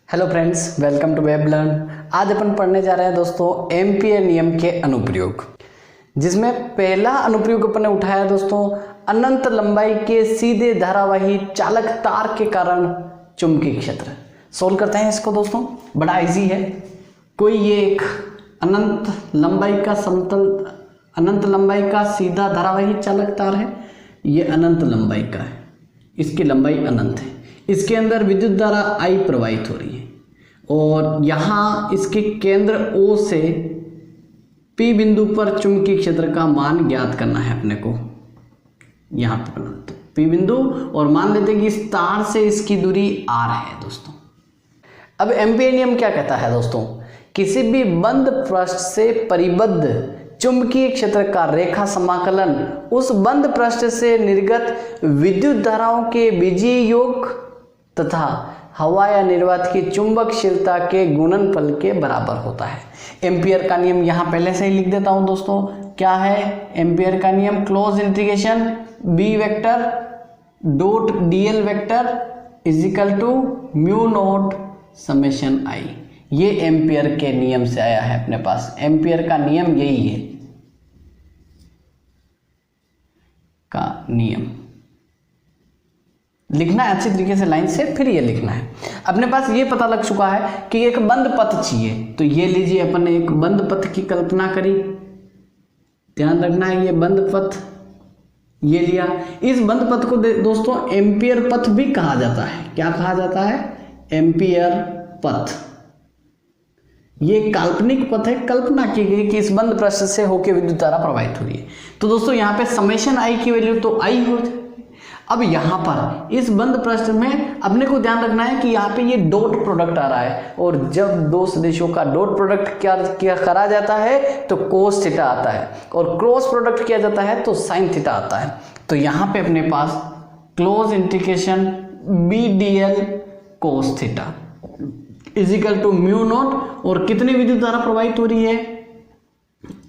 Hello friends, welcome to web learn. आज अपन पढ़ने जा रहे हैं दोस्तों एम्पियर नियम के अनुप्रयोग, जिसमें पहला अनुप्रयोग अपन ने उठाया है दोस्तों अनंत लंबाई के सीधे धारावाही चालक तार के कारण चुंबकीय क्षेत्र। सोल्व करते हैं इसको दोस्तों, बड़ा इजी है। कोई ये एक अनंत लंबाई का सीधा धारावाही चालक तार है। ये अनंत लंबाई का है, इसकी लंबाई अनंत है। इसके अंदर विद्युत धारा I प्रवाहित हो रही है और यहाँ इसके केंद्र O से P बिंदु पर चुंबकीय क्षेत्र का मान ज्ञात करना है अपने को। यहाँ पर तो P बिंदु, और मान लेते हैं कि इस तार से इसकी दूरी R है दोस्तों। अब एम्पियर नियम क्या कहता है दोस्तों, किसी भी बंद पृष्ठ से परिबद्ध चुंबकीय क्षेत्र का रेखा समाकलन उस बंद पृष्ठ से निर्गत विद्युत धाराओं के बीजीय योग तथा हवा या निर्वात की चुंबकशीलता के गुणनफल के बराबर होता है। एम्पियर का नियम यहाँ पहले से ही लिख देता हूँ दोस्तों। क्या है एम्पियर का नियम? Close integration B vector dot DL vector is equal to mu naught summation I. ये एम्पियर के नियम से आया है अपने पास। एम्पियर का नियम यही है का नियम। लिखना है अच्छी तरीके से लाइन से, फिर ये लिखना है। अपने पास ये पता लग चुका है कि एक बंद पथ चाहिए, तो ये लीजिए अपन ने एक बंद पथ की कल्पना करी। ध्यान रखना है ये बंद पथ ये लिया। इस बंद पथ को दोस्तों एम्पियर पथ भी कहा जाता है। क्या कहा जाता है? एम्पियर पथ। ये काल्पनिक पथ है, कल्पना की गई कि इस बंद पृष्ठ से होकर विद्युत धारा प्रवाहित हो रही है। तो दोस्तों यहाँ पे समेशन आई की वैल्यू तो आई हो जाए। अब यहाँ पर इस बंद पृष्ठ में अपने को ध्यान रखना है कि यहाँ पे ये डॉट प्रोडक्ट आ रहा है, और जब दो सदिशों का डॉट प्रोडक्ट क्या करा जाता है तो कोस थीटा आता है, और क्रॉस प्रोडक्ट किया जाता है तो साइन थीटा आता है। तो यहाँ पे अपने पास close integration B D L cos theta is equal to mu naught, और कितनी विद्युत धारा प्रवाहित हो रही है?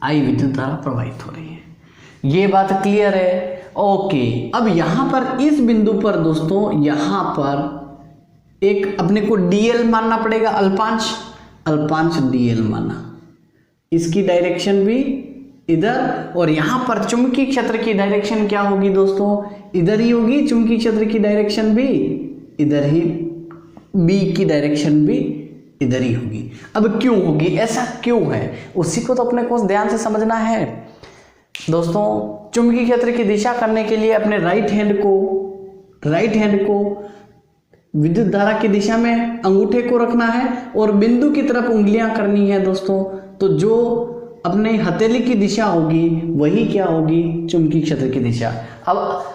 आई विद्युत धारा प्रवाहित हो रही है। ये बात क्लियर है? ओके। अब यहां पर इस बिंदु पर दोस्तों यहां पर एक अपने को डीएल मानना पड़ेगा, अल्पांश डीएल माना। इसकी डायरेक्शन भी इधर, और यहां पर चुंबकीय क्षेत्र की डायरेक्शन क्या होगी दोस्तों? इधर ही होगी। चुंबकीय क्षेत्र की डायरेक्शन भी इधर ही, बी की डायरेक्शन भी इधर ही होगी। अब क्यों होगी, ऐसा क्यों है, उसी को तो अपने को ध्यान से समझना है दोस्तों। चुंबकीय क्षेत्र की दिशा करने के लिए अपने राइट हैंड को विद्युत धारा की दिशा में अंगूठे को रखना है और बिंदु की तरफ उंगलियां करनी है दोस्तों। तो जो अपने हथेली की दिशा होगी वही क्या होगी? चुंबकीय क्षेत्र की दिशा। अब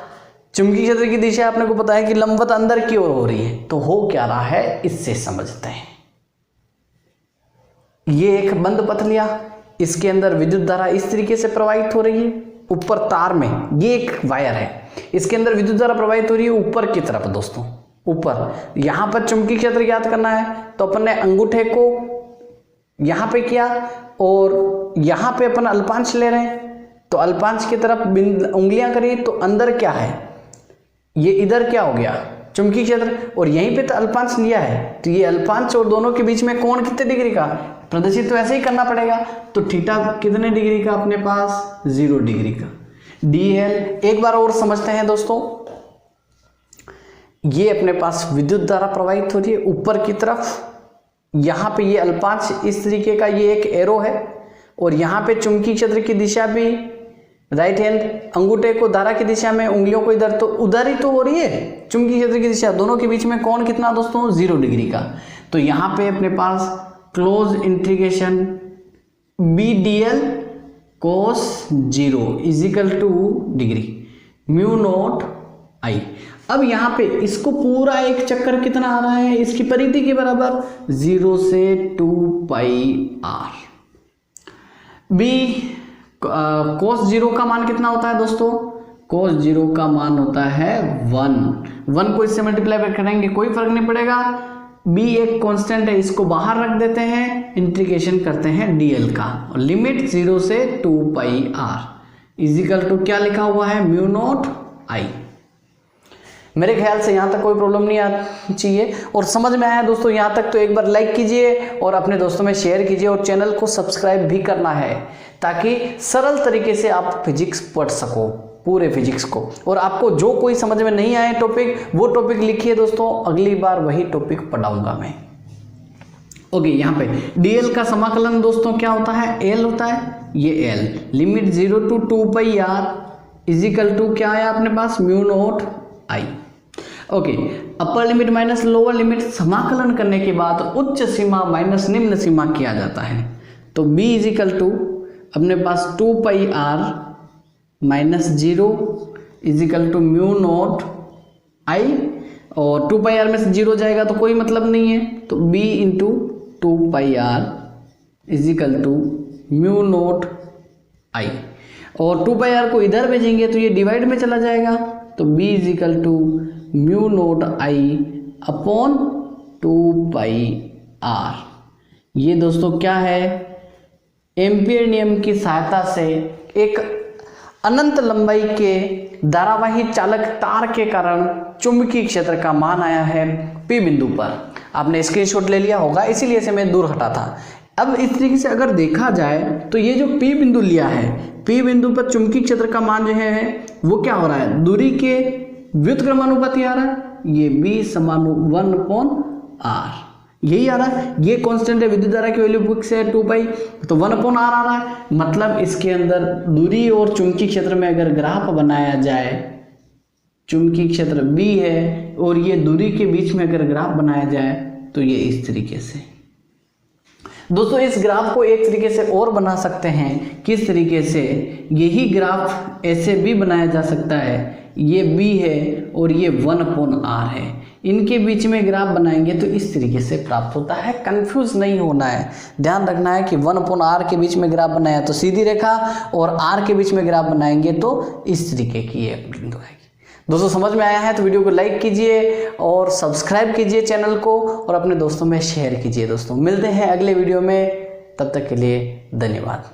चुंबकीय क्षेत्र की दिशा अपने को पता है कि लंबवत अंदर की ओर हो रही है, तो हो क्या रहा है इससे समझते हैं। ये एक बंद पथ लिया, इसके अंदर विद्युत धारा इस तरीके से प्रवाहित हो रही है। ऊपर तार में ये एक वायर है, इसके अंदर विद्युत धारा प्रवाहित हो रही है ऊपर की तरफ दोस्तों, ऊपर। यहां पर चुंबकीय क्षेत्र ज्ञात करना है, तो अपन ने अंगूठे को यहां पे किया और यहां पे अपन अल्पांश ले रहे हैं, तो अल्पांश की तरफ उंगलियां करी, तो अंदर क्या है? ये इधर क्या हो गया? चुंबकीय क्षेत्र, और यहीं पे तो अल्पांश लिया है, तो ये अल्पांश और दोनों के बीच में कोण कितने डिग्री का प्रदर्शित? तो ऐसे ही करना पड़ेगा। तो थीटा कितने डिग्री का अपने पास? 0 डिग्री का। डीएल एक बार और समझते हैं दोस्तों। ये अपने पास विद्युत धारा प्रवाहित हो रही है ऊपर की तरफ। यहाँ पे ये अल्पांश इस तरीके का ये एक एरो है, और यहाँ पे चुंबकीय क्षेत्र की दिशा भी राइट हैंड अंगूठे को धारा की दिशा में, उंगलियों को इधर, तो उधर ही तो हो रही है चुंबकीय क्षेत्र की दिशा। दोनों के बीच में कोण कितना दोस्तों? 0 डिग्री का। तो यहाँ पे अपने पास close integration B D L cos 0 is equal to degree mu naught I. अब यहाँ पे इसको पूरा एक चक्कर कितना आ रहा है? इसकी परिधि के बराबर 0 से 2 पाई आर। बी कोस 0 का मान कितना होता है दोस्तों? कोस 0 का मान होता है 1 को इससे मल्टीप्लाई करेंगे कोई फर्क नहीं पड़ेगा। बी एक कांस्टेंट है, इसको बाहर रख देते हैं, इंटीग्रेशन करते हैं डीएल का, और लिमिट 0 से 2 pi are is equal to क्या लिखा हुआ है? म्यू नॉट आई। मेरे ख्याल से यहाँ तक कोई प्रॉब्लम नहीं आनी चाहिए और समझ में आया दोस्तों यहाँ तक तो एक बार लाइक कीजिए और अपने दोस्तों में शेयर कीजिए और चैनल को सब्सक्राइब भी करना है ताकि सरल तरीके से आप फिजिक्स पढ़ सको, पूरे फिजिक्स को। और आपको जो कोई समझ में नहीं आए टॉपिक, वो टॉपिक लिखिए दोस्तों, अगली बार वही टॉपिक पढ़ाऊंगा मैं। ओके, यहाँ पे डीएल का समाकलन दोस्तों क्या होता है, एल होता है, ये L limit 0 to 2 pi R is equal to क्या आया अपने पास, mu naught I. Okay, upper limit minus lower limit समाकलन करने के बाद उच्च सीमा माइनस निम्न सीमा किया जाता है। तो b इजिकल टू अपने पास 2 pi R minus 0 is equal to mu naught I, और 2 पाई आर में से 0 जाएगा तो कोई मतलब नहीं है, तो b into 2 pi R is equal to mu naught I, और 2 पाई आर को इधर भेजेंगे तो ये डिवाइड में चला जाएगा, तो b is equal to mu naught I upon 2 pi r. ये दोस्तों क्या है, एम्पियर नियम की सहायता से एक अनंत लंबाई के धारावाही चालक तार के कारण चुंबकीय क्षेत्र का मान आया है P बिंदु पर। आपने स्क्रीनशॉट ले लिया होगा, इसीलिए इसे मैं दूर हटा था। अब इस तरीके से अगर देखा जाए तो ये जो P बिंदु लिया है, P बिंदु पर चुंबकीय क्षेत्र का मान जो है वो क्या हो रहा है, दूरी के व्युत्क्रमानुपाती आ रहा है, ये B समानु 1/r यही आ रहा है। ये कांस्टेंट है, विद्युत धारा की वैल्यू बुक से है 2 पाई, तो 1/r आ रहा है। मतलब इसके अंदर दूरी और चुंबकीय क्षेत्र में अगर ग्राफ बनाया जाए, चुंबकीय क्षेत्र B है और ये दूरी के बीच में अगर ग्राफ बनाया जाए तो ये इस तरीके से। दोस्तों इस ग्राफ को एक तरीके से और बना सकते हैं, किस तरीके से, यही ग्राफ ऐसे भी बनाया जा सकता है, ये B है और ये 1/r है, इनके बीच में ग्राफ बनाएंगे तो इस तरीके से प्राप्त होता है। कंफ्यूज नहीं होना है, ध्यान रखना है कि 1/r के बीच में ग्राफ बनाया तो सीधी रेखा, और r के बीच में ग्राफ बनाएंगे तो इस तरीके की एक बिंदु आएगी। दोस्तों समझ में आया है तो वीडियो को लाइक कीजिए और सब्सक्राइब कीजिए चैनल को और अपने दोस्तों में शेयर कीजिए। दोस्तों मिलते हैं अगले वीडियो में, तब तक के लिए धन्यवाद।